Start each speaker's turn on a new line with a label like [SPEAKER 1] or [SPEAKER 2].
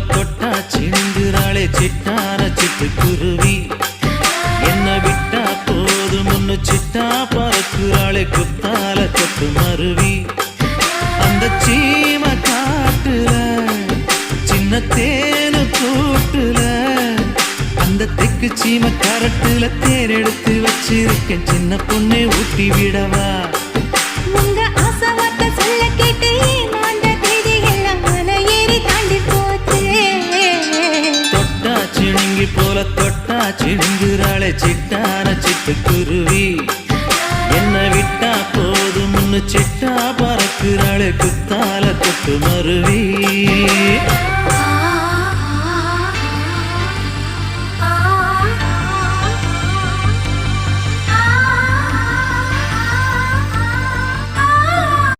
[SPEAKER 1] தொட்டா சிந்துறாளே சிட்டான சிட்டுக்குருவி என்ன விட்டா போதும் முன்னு சிட்டா பறக்குறாளே குத்தால தொட்டு மருவி அந்த சீம காட்டுல சின்ன தேனு கூட்டுல அந்த தெக்கு சீம கரட்டுல தேர் எடுத்து வச்சிருக்கேன் சின்ன பொண்ணை ஊட்டி விடவா
[SPEAKER 2] உங்க ஆசை வார்த்தை சொல்ல கேட்டு ஏமாந்த தேதி எல்லாம் மலை ஏறி தாண்டி போச்சு
[SPEAKER 1] தொட்டா சிணுங்கி போல தொட்டா சிணுங்குறாளே சிட்டான சிட்டுக்குருவி என்ன விட்டா போதும் முன்னு சிட்டா பறக்குறாளே குத்தால தொட்டு மருவி